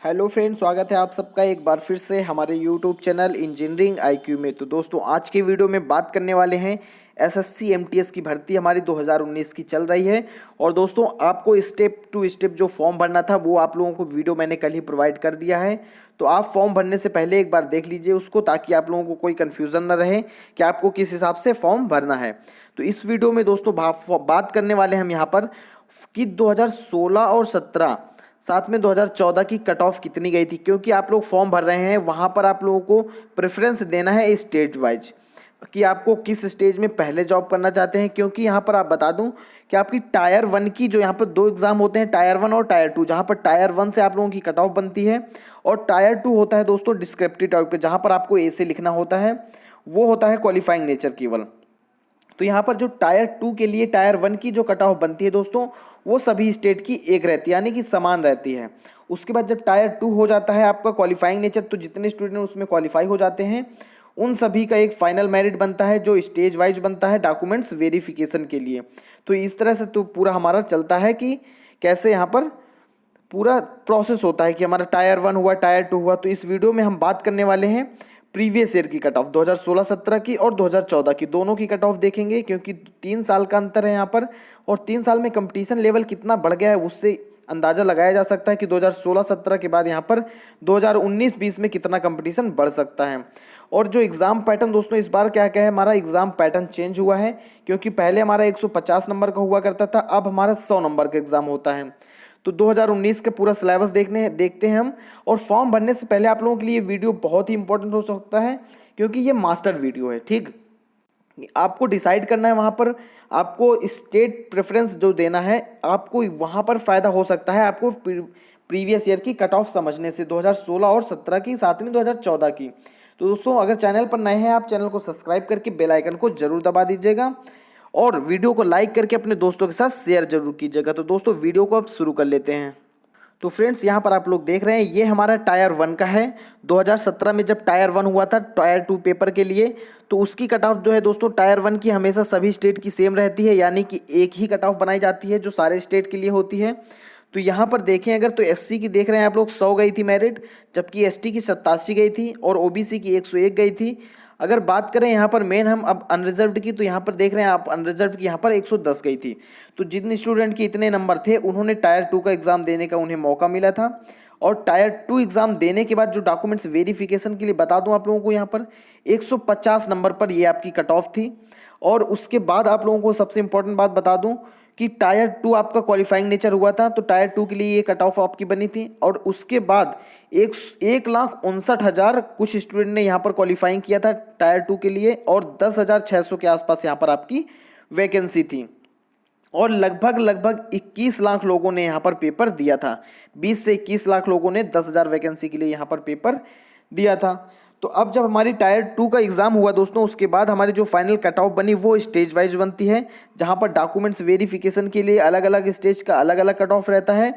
Hello friends, स्वागत है आप सबका एक बार फिर से हमारे यूट्यूब चैनल इंजीनियरिंग आईक्यू में। तो दोस्तों, आज के वीडियो में बात करने वाले हैं एसएससी एमटीएस की भर्ती हमारी 2019 की चल रही है। और दोस्तों, आपको स्टेप टू स्टेप जो फॉर्म भरना था वो आप लोगों को वीडियो मैंने कल ही प्रोवाइड कर दिया है। तो आप फॉर्म भरने से पहले एक बार देख लीजिए उसको, ताकि आप लोगों को कोई कन्फ्यूज़न न रहे कि आपको किस हिसाब से फॉर्म भरना है। तो इस वीडियो में दोस्तों बात करने वाले हम यहाँ पर कि 2016 और 17 साथ में 2014 की कट ऑफ कितनी गई थी, क्योंकि आप लोग फॉर्म भर रहे हैं वहाँ पर आप लोगों को प्रेफरेंस देना है स्टेज वाइज कि आपको किस स्टेज में पहले जॉब करना चाहते हैं। क्योंकि यहाँ पर आप बता दूं कि आपकी टायर 1 की जो यहाँ पर दो एग्जाम होते हैं, टायर 1 और टायर 2, जहाँ पर टायर 1 से आप लोगों की कट ऑफ बनती है और टायर 2 होता है दोस्तों डिस्क्रिप्टिव टाइप पे, जहाँ पर आपको ए से लिखना होता है, वो होता है क्वालिफाइंग नेचर केवल। तो यहाँ पर जो टायर 2 के लिए टायर 1 की जो कट ऑफ बनती है दोस्तों, वो सभी स्टेट की एक रहती है, यानी कि समान रहती है। उसके बाद जब टायर 2 हो जाता है आपका क्वालिफाइंग नेचर, तो जितने स्टूडेंट उसमें क्वालिफाई हो जाते हैं उन सभी का एक फाइनल मेरिट बनता है, जो स्टेज वाइज बनता है डॉक्यूमेंट्स वेरिफिकेशन के लिए। तो इस तरह से तो पूरा हमारा चलता है कि कैसे यहाँ पर पूरा प्रोसेस होता है कि हमारा टायर 1 हुआ, टायर 2 हुआ। तो इस वीडियो में हम बात करने वाले हैं प्रीवियस ईयर की कट ऑफ 2016-17 की और 2014 की, दोनों की कट ऑफ देखेंगे, क्योंकि 3 साल का अंतर है यहाँ पर। और 3 साल में कंपटीशन लेवल कितना बढ़ गया है उससे अंदाज़ा लगाया जा सकता है कि 2016-17 के बाद यहाँ पर 2019-20 में कितना कंपटीशन बढ़ सकता है। और जो एग्ज़ाम पैटर्न दोस्तों इस बार क्या क्या है, हमारा एग्ज़ाम पैटर्न चेंज हुआ है। क्योंकि पहले हमारा 150 नंबर का हुआ करता था, अब हमारा 100 नंबर का एग्ज़ाम होता है। तो 2019 का पूरा सिलेबस देखते हैं हम। और फॉर्म भरने से पहले आप लोगों के लिए वीडियो बहुत ही इंपॉर्टेंट हो सकता है, क्योंकि ये मास्टर वीडियो है। ठीक, आपको डिसाइड करना है वहाँ पर आपको स्टेट प्रेफरेंस जो देना है, आपको वहाँ पर फ़ायदा हो सकता है आपको प्रीवियस ईयर की कट ऑफ समझने से, 2016 और 17 की, साथ में 2014 की। तो दोस्तों, अगर चैनल पर नए हैं आप चैनल को सब्सक्राइब करके बेल आइकन को जरूर दबा दीजिएगा और वीडियो को लाइक करके अपने दोस्तों के साथ शेयर जरूर कीजिएगा। तो दोस्तों, वीडियो को अब शुरू कर लेते हैं। तो फ्रेंड्स, यहाँ पर आप लोग देख रहे हैं ये हमारा टायर 1 का है। 2017 में जब टायर 1 हुआ था टायर 2 पेपर के लिए, तो उसकी कट ऑफ जो है दोस्तों टायर 1 की हमेशा सभी स्टेट की सेम रहती है, यानी कि एक ही कट ऑफ बनाई जाती है जो सारे स्टेट के लिए होती है। तो यहाँ पर देखें अगर, तो एससी की देख रहे हैं आप लोग 100 गई थी मेरिट, जबकि एसटी की 87 गई थी और ओबीसी की 101 गई थी। अगर बात करें यहाँ पर मेन हम अब अनरिजर्व्ड की, तो यहाँ पर देख रहे हैं आप अनरिजर्व्ड की यहाँ पर 110 गई थी। तो जिन स्टूडेंट के इतने नंबर थे उन्होंने टायर 2 का एग्ज़ाम देने का उन्हें मौका मिला था। और टायर 2 एग्ज़ाम देने के बाद जो डॉक्यूमेंट्स वेरिफिकेशन के लिए बता दूं आप लोगों को, यहाँ पर 150 नंबर पर ये आपकी कट ऑफ थी। और उसके बाद आप लोगों को सबसे इंपॉर्टेंट बात बता दूं कि टायर 2 आपका क्वालिफाइंग नेचर हुआ था, तो टायर 2 के लिए ये कट ऑफ आपकी बनी थी। और उसके बाद 1,59,000 कुछ स्टूडेंट ने यहाँ पर क्वालिफाइंग किया था टायर 2 के लिए, और 10,600 के आसपास यहाँ पर आपकी वैकेंसी थी। और लगभग लगभग 21 लाख लोगों ने यहाँ पर पेपर दिया था। 20 से 21 लाख लोगों ने 10,000 वैकेंसी के लिए यहाँ पर पेपर दिया था। तो अब जब हमारी टायर 2 का एग्ज़ाम हुआ दोस्तों, उसके बाद हमारी जो फाइनल कट ऑफ बनी वो स्टेज वाइज बनती है, जहाँ पर डॉक्यूमेंट्स वेरिफिकेशन के लिए अलग अलग स्टेज का अलग अलग कट ऑफ रहता है।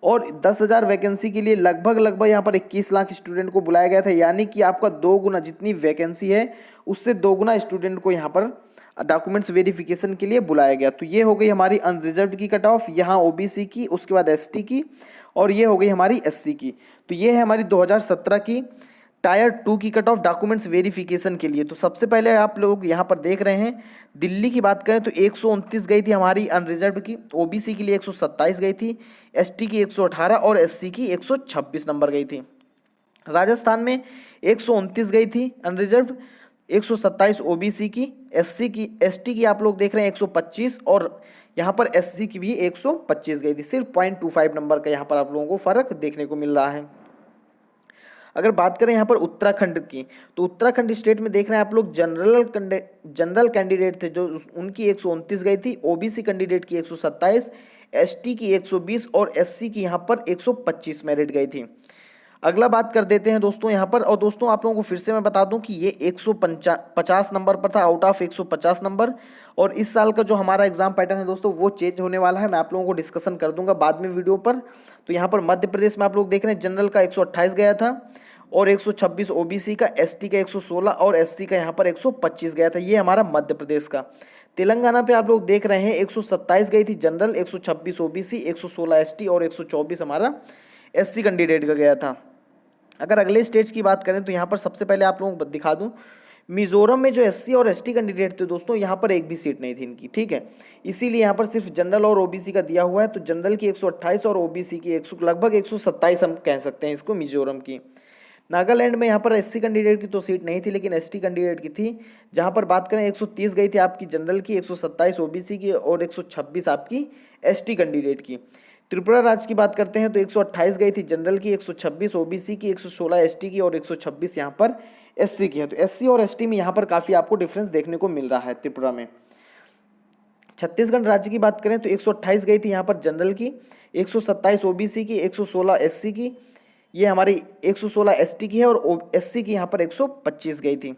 और 10,000 वैकेंसी के लिए लगभग लगभग यहाँ पर 21 लाख स्टूडेंट को बुलाया गया था, यानी कि आपका 2 गुना जितनी वैकेंसी है उससे 2 गुना स्टूडेंट को यहाँ पर डॉक्यूमेंट्स वेरिफिकेशन के लिए बुलाया गया। तो ये हो गई हमारी अनरिजर्व्ड की कट ऑफ, यहाँ ओबीसी की, उसके बाद एसटी की, और ये हो गई हमारी एससी की। तो ये है हमारी 2017 की टायर 2 की कट ऑफ डॉक्यूमेंट्स वेरिफिकेशन के लिए। तो सबसे पहले आप लोग यहाँ पर देख रहे हैं दिल्ली की बात करें तो 129 गई थी हमारी अनरिजर्व्ड की, ओबीसी के लिए 127 गई थी, एसटी की 118 और एससी की 126 नंबर गई थी। राजस्थान में 129 गई थी अनरिजर्व्ड, 127 ओबीसी की, एसटी की आप लोग देख रहे हैं 125, और यहाँ पर एससी की भी 125 गई थी। सिर्फ 0.25 नंबर का यहाँ पर आप लोगों को फर्क देखने को मिल रहा है। अगर बात करें यहाँ पर उत्तराखंड की, तो उत्तराखंड स्टेट में देख रहे हैं आप लोग जनरल कैंडिडेट थे जो उनकी 129 गई थी, ओबीसी कैंडिडेट की 127, एसटी की 120 और एससी की यहाँ पर 125 मेरिट गई थी। अगला बात कर देते हैं दोस्तों यहाँ पर। और दोस्तों, आप लोगों को फिर से मैं बता दूं कि ये 150 नंबर पर था आउट ऑफ 150 नंबर। और इस साल का जो हमारा एग्जाम पैटर्न है दोस्तों वो चेंज होने वाला है, मैं आप लोगों को डिस्कशन कर दूंगा बाद में वीडियो पर। तो यहाँ पर मध्य प्रदेश में आप लोग देख रहे हैं जनरल का 128 गया था और 126 ओबीसी का, एसटी का 116 और एससी का यहाँ पर 125 गया था। ये हमारा मध्य प्रदेश का। तेलंगाना पे आप लोग देख रहे हैं 127 गई थी जनरल, 126 ओबीसी, 116 एसटी और 124 हमारा SC कैंडिडेट का गया था। अगर अगले स्टेट्स की बात करें तो यहाँ पर सबसे पहले आप लोगों को दिखा दूँ, मिजोरम में जो SC और ST कैंडिडेट थे दोस्तों, यहाँ पर एक भी सीट नहीं थी इनकी, ठीक है। इसीलिए यहाँ पर सिर्फ जनरल और OBC का दिया हुआ है। तो जनरल की 128 और OBC की 100 लगभग 127 हम कह सकते हैं इसको मिजोरम की। नागालैंड में यहाँ पर SC कैंडिडेट की तो सीट नहीं थी लेकिन ST कैंडिडेट की थी, जहाँ पर बात करें 130 गई थी आपकी जनरल की, 127 OBC की और 126 आपकी ST कैंडिडेट की। त्रिपुरा राज्य की बात करते हैं तो 128 गई थी जनरल की, 126 OBC की, 116 ST की और 126 यहाँ पर SC की है। तो SC और ST में यहाँ पर काफ़ी आपको डिफरेंस देखने को मिल रहा है त्रिपुरा में। छत्तीसगढ़ राज्य की बात करें तो 128 गई थी यहाँ पर जनरल की, 127 OBC की, 116 SC की, ये हमारी 116 ST की है और SC की यहाँ पर 125 गई थी।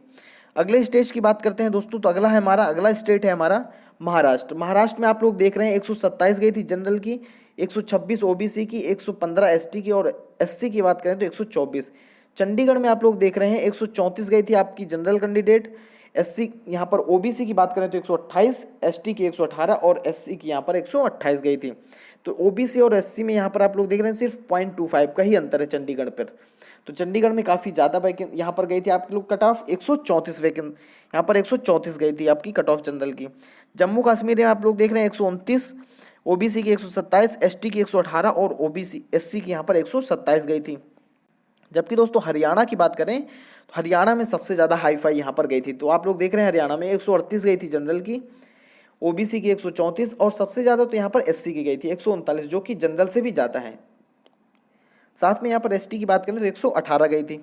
अगले स्टेट की बात करते हैं दोस्तों, तो अगला स्टेट है हमारा महाराष्ट्र। महाराष्ट्र में आप लोग देख रहे हैं 127 गई थी जनरल की, 126 OBC की, 115 ST की और SC की बात करें तो 124। चंडीगढ़ में आप लोग देख रहे हैं 134 गई थी आपकी जनरल कैंडिडेट, SC यहाँ पर OBC की बात करें तो 128, ST की 118 और SC की यहाँ पर 128 गई थी। तो OBC और SC में यहाँ पर आप लोग देख रहे हैं सिर्फ 0.25 का ही अंतर है चंडीगढ़ पर। तो चंडीगढ़ में काफ़ी ज़्यादा वैकेंट यहाँ पर गई थी आपकी लोग कट ऑफ, 134 वैकेंट यहाँ पर 134 गई थी आपकी कट ऑफ जनरल की। जम्मू कश्मीर में आप लोग देख रहे हैं 129, OBC की 127, ST की 118 और SC की यहाँ पर 127 गई थी। जबकि दोस्तों हरियाणा की बात करें तो हरियाणा में सबसे ज़्यादा हाई फाई यहाँ पर गई थी। तो आप लोग देख रहे हैं हरियाणा में 138 गई थी जनरल की, OBC की 134 और सबसे ज़्यादा तो यहाँ पर SC की गई थी 139, जो कि जनरल से भी ज़्यादा है। साथ में यहाँ पर ST की बात करें तो 118 गई थी।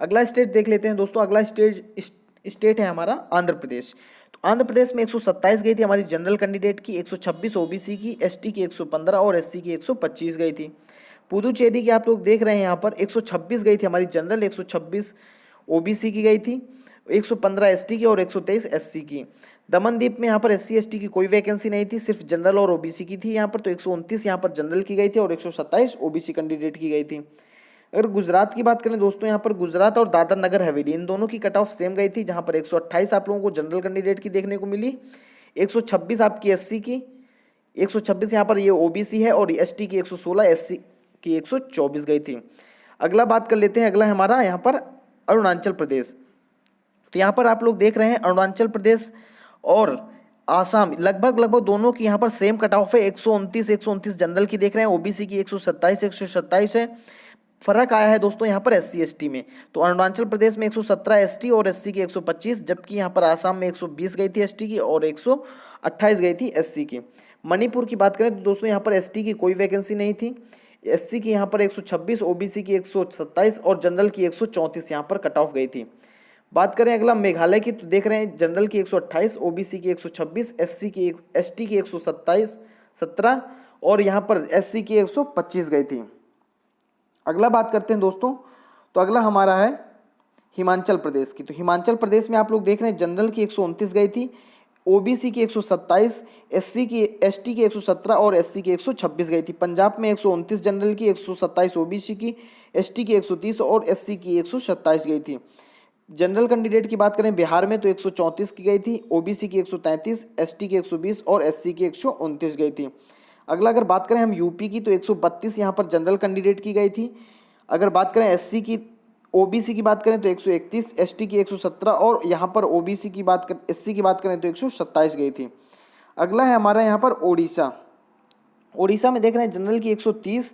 अगला स्टेट देख लेते हैं दोस्तों। अगला स्टेट है हमारा आंध्र प्रदेश। तो आंध्र प्रदेश में 127 गई थी हमारी जनरल कैंडिडेट की, 126 OBC की, ST की 115 और SC की 125 गई थी। पुदुचेरी की आप लोग देख रहे हैं यहाँ पर 126 गई थी हमारी जनरल, 126 OBC की गई थी, 115 ST की और 123 SC की। दमनदीप में यहाँ पर SC ST की कोई वैकेंसी नहीं थी, सिर्फ जनरल और OBC की थी यहाँ पर। तो 129 यहाँ पर जनरल की गई थी और 127 OBC कैंडिडेट की गई थी। अगर गुजरात की बात करें दोस्तों, यहाँ पर गुजरात और दादर नगर हवेली इन दोनों की कट ऑफ सेम गई थी, जहाँ पर 128 आप लोगों को जनरल कैंडिडेट की देखने को मिली, 126 आपकी SC की, 126 यहाँ पर ये OBC है और ST की 116, SC की 124 गई थी। अगला बात कर लेते हैं, अगला है हमारा यहाँ पर अरुणाचल प्रदेश। तो यहाँ पर आप लोग देख रहे हैं अरुणाचल प्रदेश और आसाम लगभग दोनों की यहाँ पर सेम कट ऑफ है, 129 जनरल की देख रहे हैं, OBC की 127 है। फर्क आया है दोस्तों यहाँ पर SC ST में। तो अरुणाचल प्रदेश में 117 ST और SC की 125, जबकि यहाँ पर आसाम में 120 गई थी ST की और 128 गई थी SC की। मणिपुर की बात करें तो दोस्तों यहाँ पर ST की कोई वैकेंसी नहीं थी, SC की यहाँ पर 126, OBC की 127 और जनरल की 134 यहाँ पर कट ऑफ गई थी। बात करें अगला मेघालय की, तो देख रहे हैं जनरल की 128, OBC की 126, ST की 117 और यहाँ पर SC की 125 गई थी। अगला बात करते हैं दोस्तों, तो अगला हमारा है हिमाचल प्रदेश की। तो हिमाचल प्रदेश में आप लोग देख रहे हैं जनरल की 129 गई थी, OBC की 127, ST की 117 और SC की 126 गई थी। पंजाब में 129 जनरल की, 127 OBC की, ST की 130 और SC की 127 गई थी। जनरल कैंडिडेट की बात करें बिहार में तो 134 की गई थी, OBC की 133, ST की 120 और SC की 129 गई थी। अगला अगर बात करें हम यूपी की, तो 132 यहाँ पर जनरल कैंडिडेट की गई थी। अगर बात करें SC की OBC की बात करें तो 131, ST की 117 और यहाँ पर SC की बात करें तो 127 गई थी। अगला है हमारा यहाँ पर ओडिशा। ओडिशा में देख रहे हैं जनरल की 130,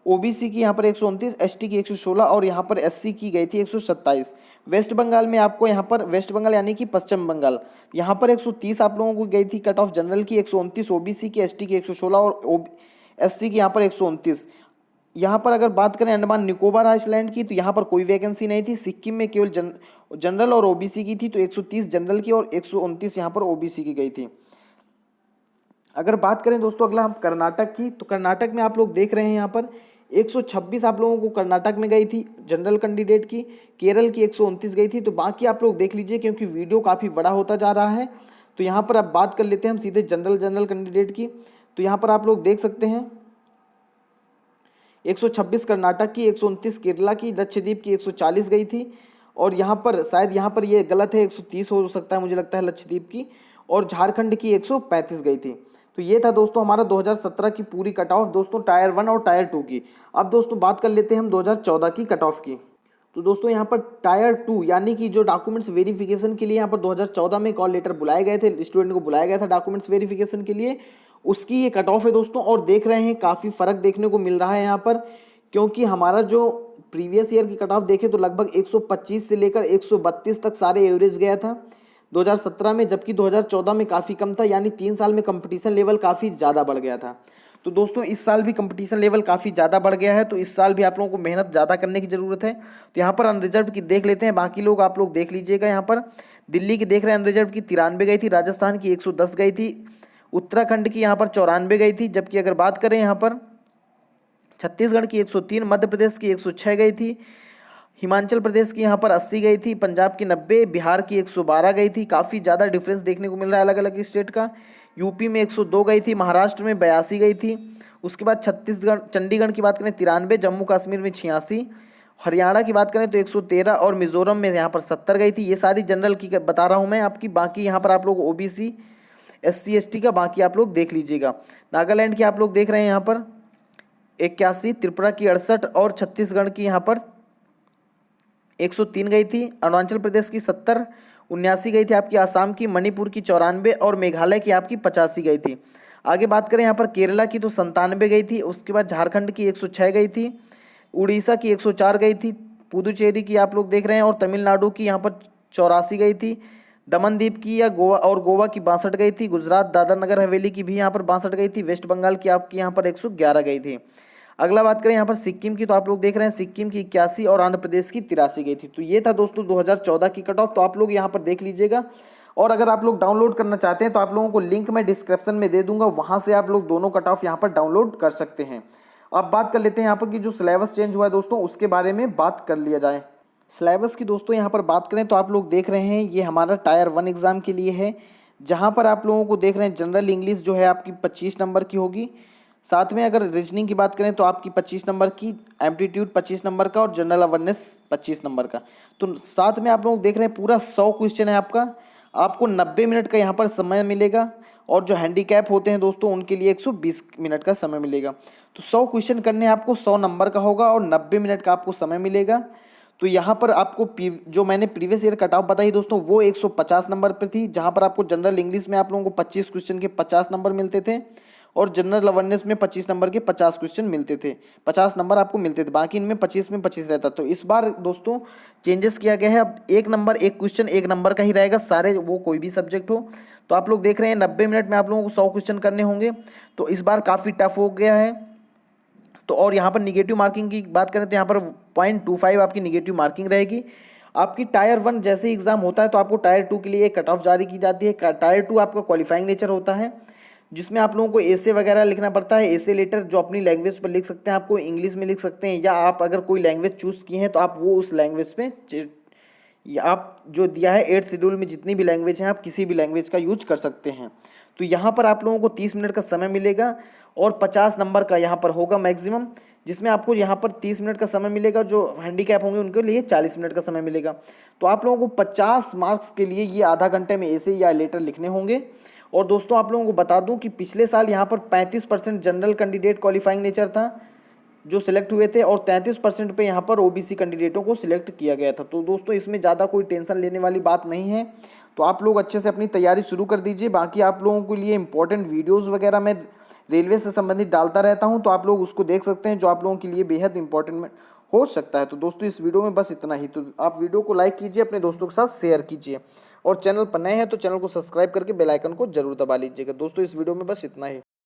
OBC की यहाँ पर 129, ST की 116 और यहाँ पर SC की गई थी 127। वेस्ट बंगाल में आपको यहाँ पर वेस्ट बंगाल यानी कि पश्चिम बंगाल, यहाँ पर 130 आप लोगों को गई थी कट ऑफ जनरल की, 129 OBC की, ST की 116 और SC की यहाँ पर 129। यहाँ पर अगर बात करें अंडमान निकोबार आइलैंड की, तो यहाँ पर कोई वैकेंसी नहीं थी। सिक्किम में केवल जनरल और OBC की थी, तो 130 जनरल की और 129 यहाँ पर OBC की गई थी। अगर बात करें दोस्तों अगला हम कर्नाटक की, तो कर्नाटक में आप लोग देख रहे हैं यहाँ पर 126 आप लोगों को कर्नाटक में गई थी जनरल कैंडिडेट की, केरल की 129 गई थी। तो बाकी आप लोग देख लीजिए क्योंकि वीडियो काफ़ी बड़ा होता जा रहा है। तो यहाँ पर अब बात कर लेते हैं हम सीधे जनरल कैंडिडेट की। तो यहाँ पर आप लोग देख सकते हैं 126 कर्नाटक की, 129 केरला की, लक्षद्वीप की 140 गई थी और यहाँ पर शायद यहाँ पर ये गलत है, 130 हो सकता है मुझे लगता है लक्षद्वीप की, और झारखंड की 135 गई थी। तो ये था दोस्तों हमारा 2017 की पूरी कट ऑफ दोस्तों टायर 1 और टायर 2 की। अब दोस्तों बात कर लेते हैं हम 2014 की कट ऑफ की। तो दोस्तों यहाँ पर टायर 2 यानी कि जो डॉक्यूमेंट्स वेरिफिकेशन के लिए यहाँ पर 2014 में कॉल लेटर बुलाए गए थे, स्टूडेंट को बुलाया गया था डॉक्यूमेंट्स वेरिफिकेशन के लिए, उसकी ये कट ऑफ है दोस्तों। और देख रहे हैं काफ़ी फ़र्क देखने को मिल रहा है यहाँ पर, क्योंकि हमारा जो प्रीवियस ईयर की कट ऑफ देखें तो लगभग 125 से लेकर 132 तक सारे एवरेज गया था 2017 में, जबकि 2014 में काफ़ी कम था, यानी 3 साल में कंपटीशन लेवल काफ़ी ज़्यादा बढ़ गया था। तो दोस्तों इस साल भी कंपटीशन लेवल काफ़ी ज़्यादा बढ़ गया है, तो इस साल भी आप लोगों को मेहनत ज़्यादा करने की ज़रूरत है। तो यहाँ पर अनरिजर्व की देख लेते हैं, बाकी लोग आप लोग देख लीजिएगा। यहाँ पर दिल्ली की देख रहे हैं अनरिजर्व की 93 गई थी, राजस्थान की 110 गई थी, उत्तराखंड की यहाँ पर 94 गई थी, जबकि अगर बात करें यहाँ पर छत्तीसगढ़ की 103, मध्य प्रदेश की 106 गई थी, हिमाचल प्रदेश की यहाँ पर 80 गई थी, पंजाब की 90, बिहार की 112 गई थी। काफ़ी ज़्यादा डिफरेंस देखने को मिल रहा है अलग अलग स्टेट का। यूपी में 102 गई थी, महाराष्ट्र में 82 गई थी। उसके बाद छत्तीसगढ़ चंडीगढ़ की बात करें 93, जम्मू कश्मीर में 86, हरियाणा की बात करें तो 113 और मिजोरम में यहाँ पर 70 गई थी। ये सारी जनरल की बता रहा हूँ मैं आपकी, बाकी यहाँ पर आप लोग ओबीसी SC ST का बाकी आप लोग देख लीजिएगा। नागालैंड की आप लोग देख रहे हैं यहाँ पर 81, त्रिपुरा की 68 और छत्तीसगढ़ की यहाँ पर 103 गई थी, अरुणाचल प्रदेश की 70, 79 गई थी आपकी, आसाम की, मणिपुर की 94 और मेघालय की आपकी 85 गई थी। आगे बात करें यहाँ पर केरला की तो 97 गई थी, उसके बाद झारखंड की 106 गई थी, उड़ीसा की 104 गई थी, पुदुचेरी की आप लोग देख रहे हैं और तमिलनाडु की यहाँ पर 84 गई थी, दमनदीप की या गोवा की 62 गई थी, गुजरात दादर नगर हवेली की भी यहाँ पर 62 गई थी, वेस्ट बंगाल की आपकी यहाँ पर 111 गई थी। अगला बात करें यहाँ पर सिक्किम की, तो आप लोग देख रहे हैं सिक्किम की 81 और आंध्र प्रदेश की 83 गई थी। तो ये था दोस्तों 2014 की कट ऑफ, तो आप लोग यहाँ पर देख लीजिएगा। और अगर आप लोग डाउनलोड करना चाहते हैं तो आप लोगों को लिंक मैं डिस्क्रिप्शन में दे दूंगा, वहाँ से आप लोग दोनों कट ऑफ यहाँ पर डाउनलोड कर सकते हैं। अब बात कर लेते हैं यहाँ पर कि जो सिलेबस चेंज हुआ है दोस्तों, उसके बारे में बात कर लिया जाए। सिलेबस की दोस्तों यहाँ पर बात करें तो आप लोग देख रहे हैं ये हमारा टायर 1 एग्ज़ाम के लिए है, जहाँ पर आप लोगों को देख रहे हैं जनरल इंग्लिश जो है आपकी 25 नंबर की होगी। साथ में अगर रीजनिंग की बात करें तो आपकी 25 नंबर की, एप्टीट्यूड 25 नंबर का और जनरल अवेयरनेस 25 नंबर का। तो साथ में आप लोग देख रहे हैं पूरा 100 क्वेश्चन है आपका, आपको 90 मिनट का यहाँ पर समय मिलेगा। और जो हैंडीकैप होते हैं दोस्तों उनके लिए 120 मिनट का समय मिलेगा। तो 100 क्वेश्चन करने आपको 100 नंबर का होगा और 90 मिनट का आपको समय मिलेगा। तो यहाँ पर आपको जो मैंने प्रीवियस ईयर कट ऑफ बताई दोस्तों वो 150 नंबर पर थी, जहाँ पर आपको जनरल इंग्लिश में आप लोगों को 25 क्वेश्चन के 50 नंबर मिलते थे और जनरल अवेयरनेस में 25 नंबर के 50 क्वेश्चन मिलते थे, 50 नंबर आपको मिलते थे, बाकी इनमें 25 में 25 रहता। तो इस बार दोस्तों चेंजेस किया गया है, अब एक नंबर एक क्वेश्चन एक नंबर का ही रहेगा, सारे वो कोई भी सब्जेक्ट हो। तो आप लोग देख रहे हैं 90 मिनट में आप लोगों को 100 क्वेश्चन करने होंगे, तो इस बार काफ़ी टफ हो गया है। तो और यहाँ पर निगेटिव मार्किंग की बात करें तो यहाँ पर 0.25 आपकी निगेटिव मार्किंग रहेगी। आपकी टायर 1 जैसे एग्जाम होता है तो आपको टायर 2 के लिए एक कट ऑफ जारी की जाती है। टायर 2 आपका क्वालिफाइंग नेचर होता है, जिसमें आप लोगों को एसे वगैरह लिखना पड़ता है, एसे लेटर जो अपनी लैंग्वेज पर लिख सकते हैं, आपको इंग्लिश में लिख सकते हैं, या आप अगर कोई लैंग्वेज चूज़ किए हैं तो आप वो उस लैंग्वेज में आप जो दिया है 8th शेड्यूल में जितनी भी लैंग्वेज हैं आप किसी भी लैंग्वेज का यूज कर सकते हैं। तो यहाँ पर आप लोगों को 30 मिनट का समय मिलेगा और 50 नंबर का यहाँ पर होगा मैक्सिमम, जिसमें आपको यहाँ पर 30 मिनट का समय मिलेगा, जो हैंडीकैप होंगे उनके लिए 40 मिनट का समय मिलेगा। तो आप लोगों को 50 मार्क्स के लिए ये आधा घंटे में ऐसे या लेटर लिखने होंगे। और दोस्तों आप लोगों को बता दूं कि पिछले साल यहाँ पर 35% जनरल कैंडिडेट क्वालिफाइंग नेचर था जो सिलेक्ट हुए थे और 33% पे यहाँ पर ओबीसी कैंडिडेटों को सिलेक्ट किया गया था। तो दोस्तों इसमें ज़्यादा कोई टेंशन लेने वाली बात नहीं है, तो आप लोग अच्छे से अपनी तैयारी शुरू कर दीजिए। बाकी आप लोगों के लिए इंपॉर्टेंट वीडियोज़ वगैरह मैं रेलवे से संबंधित डालता रहता हूँ, तो आप लोग उसको देख सकते हैं, जो आप लोगों के लिए बेहद इंपॉर्टेंट हो सकता है। तो दोस्तों इस वीडियो में बस इतना ही। तो आप वीडियो को लाइक कीजिए, अपने दोस्तों के साथ शेयर कीजिए, और चैनल पर नए हैं तो चैनल को सब्सक्राइब करके बेल आइकन को जरूर दबा लीजिएगा। दोस्तों इस वीडियो में बस इतना ही।